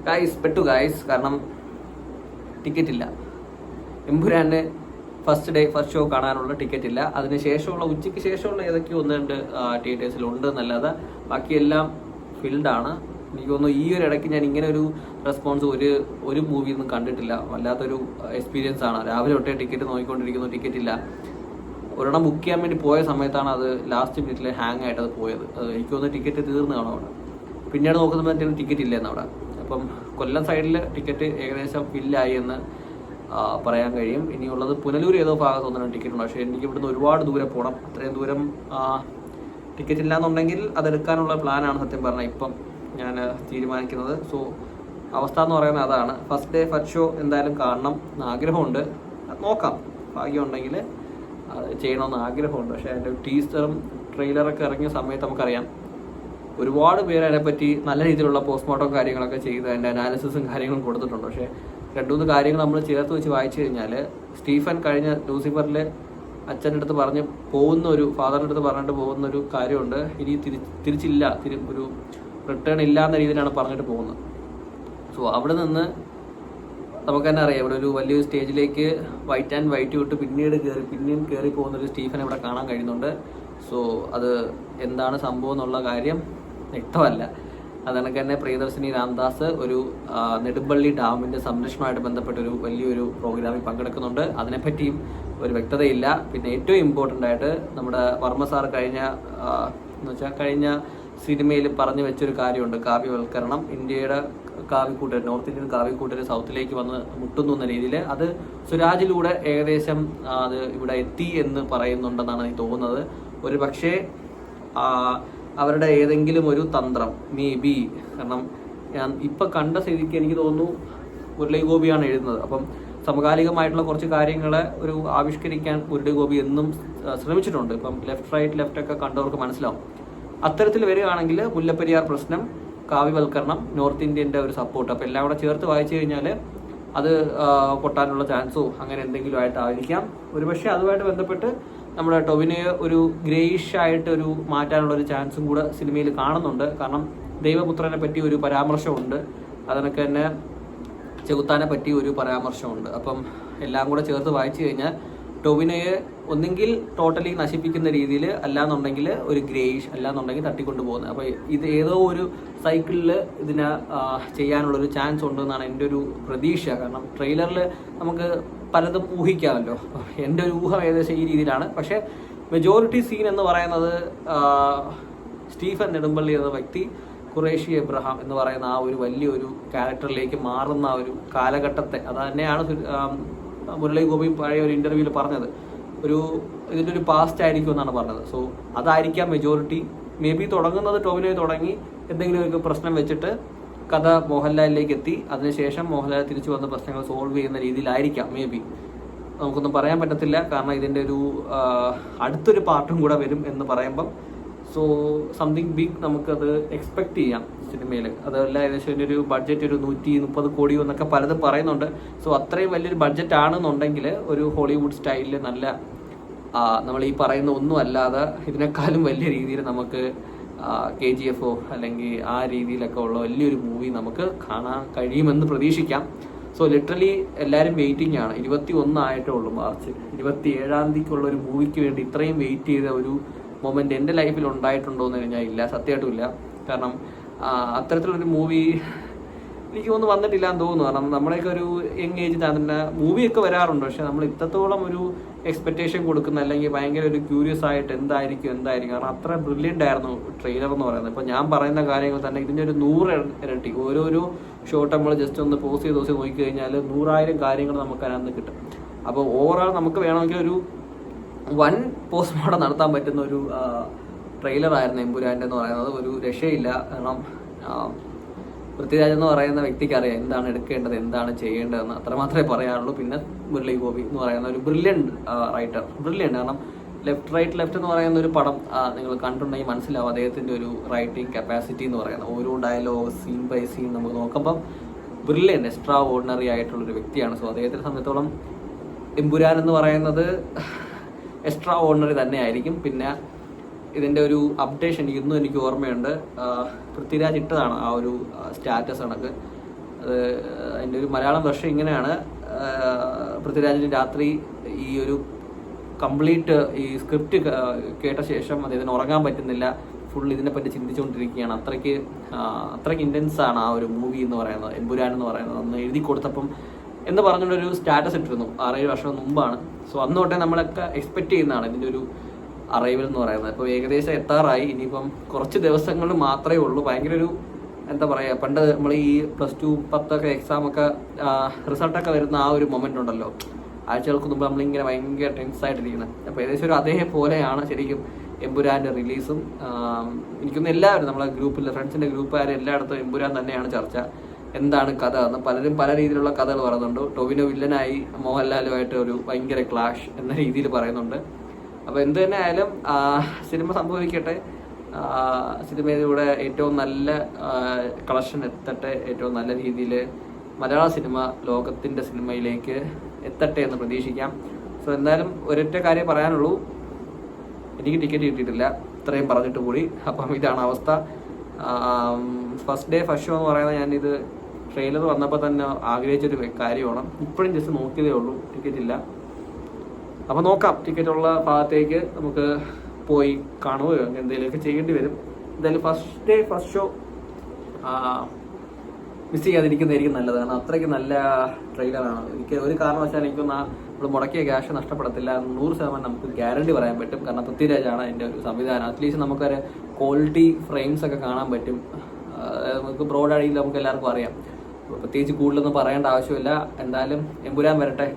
Guys കാരണം ticket ഇല്ല. എമ്പുരാൻ്റെ first show കാണാനുള്ള ടിക്കറ്റ് ഇല്ല. അതിനുശേഷമുള്ള ഉച്ചയ്ക്ക് ശേഷമുള്ള ഏതൊക്കെയോ ഒന്ന് രണ്ട് തിയേറ്റേഴ്സിലുണ്ട് എന്നല്ലാതെ ബാക്കിയെല്ലാം ഫിൽഡാണ്. എനിക്ക് തോന്നുന്നു ഈ ഒരു ഇടയ്ക്ക് ഞാൻ ഇങ്ങനെ ഒരു റെസ്പോൺസ് ഒരു മൂവിയിൽ നിന്നും കണ്ടിട്ടില്ല. വല്ലാത്തൊരു എക്സ്പീരിയൻസ് ആണ്. രാവിലെ തൊട്ടേ ടിക്കറ്റ് നോക്കിക്കൊണ്ടിരിക്കുന്നു, ടിക്കറ്റ് ഇല്ല. ഒരെണ്ണം ബുക്ക് ചെയ്യാൻ വേണ്ടി പോയ സമയത്താണ് അത് ലാസ്റ്റ് മിനിറ്റിൽ ഹാങ് ആയിട്ട് അത് പോയത്. എനിക്ക് തോന്നുന്നു ടിക്കറ്റ് തീർന്നു കാണും അവിടെ. പിന്നീട് നോക്കുമ്പോഴത്തേക്കും ടിക്കറ്റ് ഇല്ലെന്ന് അവിടെ. അപ്പം കൊല്ലം സൈഡിൽ ടിക്കറ്റ് ഏകദേശം ഫില്ലായി എന്ന് പറയാൻ കഴിയും. ഇനിയുള്ളത് പുനലൂർ ഏതോ ഭാഗത്ത് ഒന്നും ടിക്കറ്റ് ഉണ്ട്. പക്ഷേ എനിക്ക് ഇവിടുന്ന് ഒരുപാട് ദൂരെ പോകണം. അത്രയും ദൂരം ടിക്കറ്റ് ഇല്ലാന്നുണ്ടെങ്കിൽ അതെടുക്കാനുള്ള പ്ലാനാണ് സത്യം പറഞ്ഞാൽ ഇപ്പം ഞാൻ തീരുമാനിക്കുന്നത്. സോ അവസ്ഥ എന്ന് പറയുന്നത് അതാണ്. ഫസ്റ്റ് ഷോ എന്തായാലും കാണണം എന്ന് ആഗ്രഹമുണ്ട്. നോക്കാം, ഭാഗ്യമുണ്ടെങ്കിൽ ചെയ്യണമെന്ന് ആഗ്രഹമുണ്ട്. പക്ഷേ അതിൻ്റെ ടീസറും ട്രെയിലറൊക്കെ ഇറങ്ങിയ സമയത്ത് നമുക്കറിയാം ഒരുപാട് പേര് അതിനെപ്പറ്റി നല്ല രീതിയിലുള്ള പോസ്റ്റ്മോർട്ടം കാര്യങ്ങളൊക്കെ ചെയ്ത് അതിൻ്റെ അനാലിസിസും കാര്യങ്ങളും കൊടുത്തിട്ടുണ്ട്. പക്ഷേ രണ്ടുമൂന്ന് കാര്യങ്ങൾ നമ്മൾ ചേർത്ത് വെച്ച് വായിച്ചു കഴിഞ്ഞാൽ സ്റ്റീഫൻ കഴിഞ്ഞ ലൂസിഫറിൽ അച്ഛൻ്റെ അടുത്ത് പറഞ്ഞ് ഫാദറിൻ്റെ അടുത്ത് പറഞ്ഞിട്ട് പോകുന്നൊരു കാര്യമുണ്ട്. ഇനി തിരിച്ചില്ല, ഒരു റിട്ടേൺ ഇല്ല എന്ന രീതിയിലാണ് പറഞ്ഞിട്ട് പോകുന്നത്. സോ അവിടെ നിന്ന് നമുക്ക് തന്നെ അറിയാം ഇവിടെ ഒരു വലിയൊരു സ്റ്റേജിലേക്ക് വൈറ്റ് ആൻഡ് വൈറ്റ് വിട്ട് പിന്നെയും കയറി പോകുന്നൊരു സ്റ്റീഫൻ ഇവിടെ കാണാൻ കഴിയുന്നുണ്ട്. സോ അത് എന്താണ് സംഭവം എന്നുള്ള കാര്യം വ്യക്തമല്ല. അതുകണക്ക് തന്നെ പ്രിയദർശിനി രാംദാസ് ഒരു നെടുമ്പള്ളി ഡാമിൻ്റെ സംരക്ഷണമായിട്ട് ബന്ധപ്പെട്ടൊരു വലിയൊരു പ്രോഗ്രാമിൽ പങ്കെടുക്കുന്നുണ്ട്. അതിനെപ്പറ്റിയും ഒരു വ്യക്തതയില്ല. പിന്നെ ഏറ്റവും ഇമ്പോർട്ടൻ്റ് ആയിട്ട് നമ്മുടെ വർമ്മ സാർ കഴിഞ്ഞ സിനിമയിൽ പറഞ്ഞു വെച്ചൊരു കാര്യമുണ്ട്, കാവ്യവൽക്കരണം. ഇന്ത്യയുടെ കാവ്യക്കൂട്ടർ, നോർത്ത് ഇന്ത്യൻ കാവ്യക്കൂട്ടർ സൗത്തിലേക്ക് വന്ന് മുട്ടുന്നു എന്ന രീതിയിൽ അത് സുരാജിലൂടെ ഏകദേശം അത് ഇവിടെ എത്തി എന്ന് പറയുന്നുണ്ടെന്നാണ് എനിക്ക് തോന്നുന്നത്. ഒരു പക്ഷേ അവരുടെ ഏതെങ്കിലും ഒരു തന്ത്രം മേ ബി, കാരണം ഞാൻ ഇപ്പം കണ്ട സ്ഥിതിക്ക് എനിക്ക് തോന്നുന്നു മുരളി ഗോപിയാണ് എഴുതുന്നത്. അപ്പം സമകാലികമായിട്ടുള്ള കുറച്ച് കാര്യങ്ങളെ ഒരു ആവിഷ്കരിക്കാൻ മുരളി ഗോപി എന്നും ശ്രമിച്ചിട്ടുണ്ട്. ഇപ്പം ലെഫ്റ്റ് ഒക്കെ കണ്ടവർക്ക് മനസ്സിലാവും. അത്തരത്തിൽ വരികയാണെങ്കിൽ മുല്ലപ്പെരിയാർ പ്രശ്നം, കാവ്യവൽക്കരണം, നോർത്ത് ഇന്ത്യൻ്റെ ഒരു സപ്പോർട്ട്, അപ്പോൾ എല്ലാം കൂടെ ചേർത്ത് വായിച്ചു കഴിഞ്ഞാൽ അത് പൊട്ടാനുള്ള ചാൻസോ അങ്ങനെ എന്തെങ്കിലും ആയിട്ടായിരിക്കാം. ഒരുപക്ഷെ അതുമായിട്ട് ബന്ധപ്പെട്ട് നമ്മുടെ ടൊവിനോയെ ഒരു ഗ്രേയിഷ് ആയിട്ട് ഒരു മാറ്റാനുള്ള ഒരു ചാൻസും കൂടെ സിനിമയിൽ കാണുന്നുണ്ട്. കാരണം ദൈവപുത്രനെ പറ്റി ഒരു പരാമർശമുണ്ട്, അതിനൊക്കെ തന്നെ ചെകുത്താനെ പറ്റി ഒരു പരാമർശമുണ്ട്. അപ്പം എല്ലാം കൂടെ ചേർത്ത് വായിച്ചു കഴിഞ്ഞാൽ ടൊവിനോയെ ഒന്നെങ്കിൽ ടോട്ടലി നശിപ്പിക്കുന്ന രീതിയിൽ, അല്ലാന്നുണ്ടെങ്കിൽ ഒരു ഗ്രേയിഷ്, അല്ലാന്നുണ്ടെങ്കിൽ തട്ടിക്കൊണ്ടുപോകുന്നത്. അപ്പോൾ ഇത് ഏതോ ഒരു സൈക്കിളിൽ ഇതിനെ ചെയ്യാനുള്ളൊരു ചാൻസ് ഉണ്ടെന്നാണ് എൻ്റെ ഒരു പ്രതീക്ഷ. കാരണം ട്രെയിലറിൽ നമുക്ക് പലതും ഊഹിക്കാമല്ലോ. എൻ്റെ ഒരു ഊഹം ഏകദേശം ഈ രീതിയിലാണ്. പക്ഷേ മെജോറിറ്റി സീൻ എന്ന് പറയുന്നത് സ്റ്റീഫൻ നെടുമ്പള്ളി എന്ന വ്യക്തി ഖുറേഷി എബ്രഹാം എന്ന് പറയുന്ന ആ ഒരു വലിയൊരു ക്യാരക്ടറിലേക്ക് മാറുന്ന ആ ഒരു കാലഘട്ടത്തെ, അത് തന്നെയാണ് മുരളി ഗോപി പഴയ ഒരു ഇൻ്റർവ്യൂവിൽ പറഞ്ഞത്. ഇതിൻ്റെ ഒരു പാസ്റ്റ് ആയിരിക്കും എന്നാണ് പറഞ്ഞത്. സോ അതായിരിക്കാം മെജോറിറ്റി. മേ ബി തുടങ്ങുന്നത് ടോവിനോയിൽ തുടങ്ങി എന്തെങ്കിലുമൊക്കെ പ്രശ്നം വെച്ചിട്ട് കഥ മോഹൻലാലിലേക്ക് എത്തി, അതിനുശേഷം മോഹൻലാൽ തിരിച്ചു വന്ന പ്രശ്നങ്ങൾ സോൾവ് ചെയ്യുന്ന രീതിയിലായിരിക്കാം മേ ബി. നമുക്കൊന്നും പറയാൻ പറ്റത്തില്ല. കാരണം ഇതിൻ്റെ ഒരു അടുത്തൊരു പാർട്ടും കൂടെ വരും എന്ന് പറയുമ്പം സോ സംതിങ് ബിഗ് നമുക്കത് എക്സ്പെക്ട് ചെയ്യാം സിനിമയിൽ. അതല്ല ഏകദേശം ഇതിൻ്റെ ഒരു ബഡ്ജറ്റ് ഒരു 130 കോടി എന്നൊക്കെ പലതും പറയുന്നുണ്ട്. സോ അത്രയും വലിയൊരു ബഡ്ജറ്റ് ആണെന്നുണ്ടെങ്കിൽ ഒരു ഹോളിവുഡ് സ്റ്റൈലിൽ നല്ല നമ്മൾ ഈ പറയുന്ന ഒന്നും അല്ലാതെ ഇതിനേക്കാളും വലിയ രീതിയിൽ നമുക്ക് KGF അല്ലെങ്കിൽ ആ രീതിയിലൊക്കെ ഉള്ള വലിയൊരു മൂവി നമുക്ക് കാണാൻ കഴിയുമെന്ന് പ്രതീക്ഷിക്കാം. സോ ലിറ്ററലി എല്ലാവരും വെയിറ്റിംഗ് ആണ്. 21 ആയിട്ടേ ഉള്ളൂ, മാർച്ച് 27-ാം തീയതിക്കുള്ള ഒരു മൂവിക്ക് വേണ്ടി ഇത്രയും വെയിറ്റ് ചെയ്ത ഒരു മൊമെന്റ് എൻ്റെ ലൈഫിൽ ഉണ്ടായിട്ടുണ്ടോ എന്ന് കഴിഞ്ഞാൽ ഇല്ല, സത്യമായിട്ടും ഇല്ല. കാരണം അത്തരത്തിലൊരു മൂവി എനിക്ക് തോന്നുന്നു വന്നിട്ടില്ല എന്ന് തോന്നുന്നു. കാരണം നമ്മളെയൊക്കെ ഒരു യങ് ഏജ് തന്നെ മൂവിയൊക്കെ വരാറുണ്ട്. പക്ഷെ നമ്മൾ ഇത്രത്തോളം ഒരു എക്സ്പെക്റ്റേഷൻ കൊടുക്കുന്ന, അല്ലെങ്കിൽ ഭയങ്കര ഒരു ക്യൂരിയസ് ആയിട്ട് എന്തായിരിക്കും. കാരണം അത്ര ബ്രില്യൻ്റ് ആയിരുന്നു ട്രെയിലർ എന്ന് പറയുന്നത്. ഇപ്പോൾ ഞാൻ പറയുന്ന കാര്യങ്ങൾ തന്നെ ഇതിൻ്റെ ഒരു 100 ഇരട്ടി. ഓരോരോ ഷോട്ട് നമ്മൾ ജസ്റ്റ് ഒന്ന് പോസ് ചെയ്ത് നോക്കി കഴിഞ്ഞാൽ 100,000 കാര്യങ്ങൾ നമുക്ക് അതിനകത്ത് കിട്ടും. അപ്പോൾ ഓവറോൾ നമുക്ക് വേണമെങ്കിൽ ഒരു വൻ പോസ്റ്റ്മോർട്ടം നടത്താൻ പറ്റുന്ന ഒരു ട്രെയിലറായിരുന്നു എമ്പുരാൻ്റെ എന്ന് പറയുന്നത്. ഒരു രക്ഷയില്ല. കാരണം പൃഥ്വിരാജ് എന്ന് പറയുന്ന വ്യക്തിക്ക് അറിയാം എന്താണ് എടുക്കേണ്ടത്, എന്താണ് ചെയ്യേണ്ടതെന്ന്, അത്രമാത്രമേ പറയാറുള്ളൂ. പിന്നെ മുരളി ഗോപി എന്ന് പറയുന്ന ഒരു ബ്രില്യൻറ്റ് റൈറ്റർ, ബ്രില്യൻറ്റ്. കാരണം ലെഫ്റ്റ് എന്ന് പറയുന്ന ഒരു പടം നിങ്ങൾ കണ്ടിട്ടുണ്ടെങ്കിൽ മനസ്സിലാവും അദ്ദേഹത്തിൻ്റെ ഒരു റൈറ്റിംഗ് കപ്പാസിറ്റി എന്ന് പറയുന്നത്. ഓരോ ഡയലോഗ് സീൻ ബൈ സീൻ നമുക്ക് നോക്കുമ്പം ബ്രില്യൻറ്റ്, എക്സ്ട്രാ ഓർഡിനറി ആയിട്ടുള്ളൊരു വ്യക്തിയാണ്. സോ അദ്ദേഹത്തിനെ സംബന്ധിച്ചോളം എമ്പുരാൻ എന്ന് പറയുന്നത് എക്സ്ട്രാ ഓർഡിനറി തന്നെ ആയിരിക്കും. പിന്നെ ഇതിൻ്റെ ഒരു അപ്ഡേഷൻ ഇന്നും എനിക്ക് ഓർമ്മയുണ്ട്, പൃഥ്വിരാജ് ഇട്ടതാണ് ആ ഒരു സ്റ്റാറ്റസ് കണക്ക്. അതിൻ്റെ ഒരു മലയാളം വെർഷൻ ഇങ്ങനെയാണ്. പൃഥ്വിരാജിന് രാത്രി ഈ ഒരു കംപ്ലീറ്റ് ഈ സ്ക്രിപ്റ്റ് കേട്ട ശേഷം അദ്ദേഹത്തിന് ഉറങ്ങാൻ പറ്റുന്നില്ല, ഫുൾ ഇതിനെപ്പറ്റി ചിന്തിച്ചുകൊണ്ടിരിക്കുകയാണ്. അത്രയ്ക്ക് ഇൻറ്റൻസ് ആണ് ആ ഒരു മൂവി എന്ന് പറയുന്നത്, എമ്പുരാൻ എന്ന് പറയുന്നത്. അന്ന് എഴുതി കൊടുത്തപ്പം എന്ന് പറഞ്ഞുകൊണ്ടൊരു സ്റ്റാറ്റസ് ഇട്ടിരുന്നു 6-7 വർഷം മുമ്പാണ്. സോ അന്ന് തൊട്ടേ നമ്മളൊക്കെ എക്സ്പെക്ട് ചെയ്യുന്നതാണ് ഇതിൻ്റെ ഒരു അറൈവൽ എന്ന് പറയുന്നത്. ഇപ്പോൾ ഏകദേശം എത്താറായി, ഇനിയിപ്പം കുറച്ച് ദിവസങ്ങൾ മാത്രമേ ഉള്ളൂ. ഭയങ്കര ഒരു എന്താ പറയുക, പണ്ട് നമ്മൾ ഈ +2 10 എക്സാമൊക്കെ റിസൾട്ടൊക്കെ വരുന്ന ആ ഒരു മൊമെൻ്റ് ഉണ്ടല്ലോ, ആഴ്ചകൾക്ക് മുമ്പ് നമ്മളിങ്ങനെ ഭയങ്കര ടെൻസായിട്ടിരിക്കുന്നത്. അപ്പോൾ ഏകദേശം ഒരു അതേപോലെയാണ് ശരിക്കും എമ്പുരാൻ്റെ റിലീസും. എനിക്കൊന്ന് എല്ലാവരും നമ്മളെ ഗ്രൂപ്പിൽ, ഫ്രണ്ട്സിൻ്റെ ഗ്രൂപ്പുകാർ എല്ലായിടത്തും എമ്പുരാൻ തന്നെയാണ് ചർച്ച. എന്താണ് കഥ എന്ന് പലരും പല രീതിയിലുള്ള കഥകൾ പറയുന്നുണ്ട്. ടൊവിനോ വില്ലനായി മോഹൻലാലുമായിട്ട് ഒരു ഭയങ്കര ക്ലാഷ് എന്ന രീതിയിൽ പറയുന്നുണ്ട്. അപ്പോൾ എന്ത് തന്നെ ആയാലും സിനിമ സംഭവിക്കട്ടെ, സിനിമയിലൂടെ ഏറ്റവും നല്ല കളക്ഷൻ എത്തട്ടെ, ഏറ്റവും നല്ല രീതിയിൽ മലയാള സിനിമ ലോകത്തിൻ്റെ സിനിമയിലേക്ക് എത്തട്ടെ എന്ന് പ്രതീക്ഷിക്കാം. സോ എന്തായാലും ഒരൊറ്റ കാര്യം പറയാനുള്ളൂ, എനിക്ക് ടിക്കറ്റ് കിട്ടിയിട്ടില്ല, ഇത്രയും പറഞ്ഞിട്ട് കൂടി. അപ്പം ഇതാണ് അവസ്ഥ. ഫസ്റ്റ് ഡേ ഫസ്റ്റ് ഷോ എന്ന് പറയുന്നത് ഞാനിത് ട്രെയിലർ വന്നപ്പോൾ തന്നെ ആഗ്രഹിച്ചൊരു കാര്യമാണ്. ഇപ്പോഴും ജസ്റ്റ് നോക്കിയതേ ഉള്ളൂ, ടിക്കറ്റ് ഇല്ല. അപ്പോൾ നോക്കാം, ടിക്കറ്റുള്ള ഭാഗത്തേക്ക് നമുക്ക് പോയി കാണുകയോ എന്തെങ്കിലുമൊക്കെ ചെയ്യേണ്ടി വരും. എന്തായാലും first day first show miss ചെയ്യാതിരിക്കുന്നതായിരിക്കും നല്ലത്. കാരണം അത്രയ്ക്ക് നല്ല ട്രെയിലറാണ്. എനിക്ക് ഒരു കാരണവശാലും എനിക്കൊന്ന് നമ്മൾ മുടക്കിയ ക്യാഷ് നഷ്ടപ്പെടത്തില്ല 100% നമുക്ക് ഗ്യാരണ്ടി പറയാൻ പറ്റും. കാരണം പൃഥ്വിരാജാണ് അതിൻ്റെ ഒരു സംവിധാനം. അറ്റ്ലീസ്റ്റ് നമുക്കൊരു ക്വാളിറ്റി ഫ്രെയിംസ് ഒക്കെ കാണാൻ പറ്റും. നമുക്ക് ബ്രോഡ് അടിയിൽ നമുക്ക് എല്ലാവർക്കും അറിയാം, പ്രത്യേകിച്ച് കൂടുതലൊന്നും പറയേണ്ട ആവശ്യമില്ല. എന്തായാലും എമ്പുരാൻ വരട്ടെ.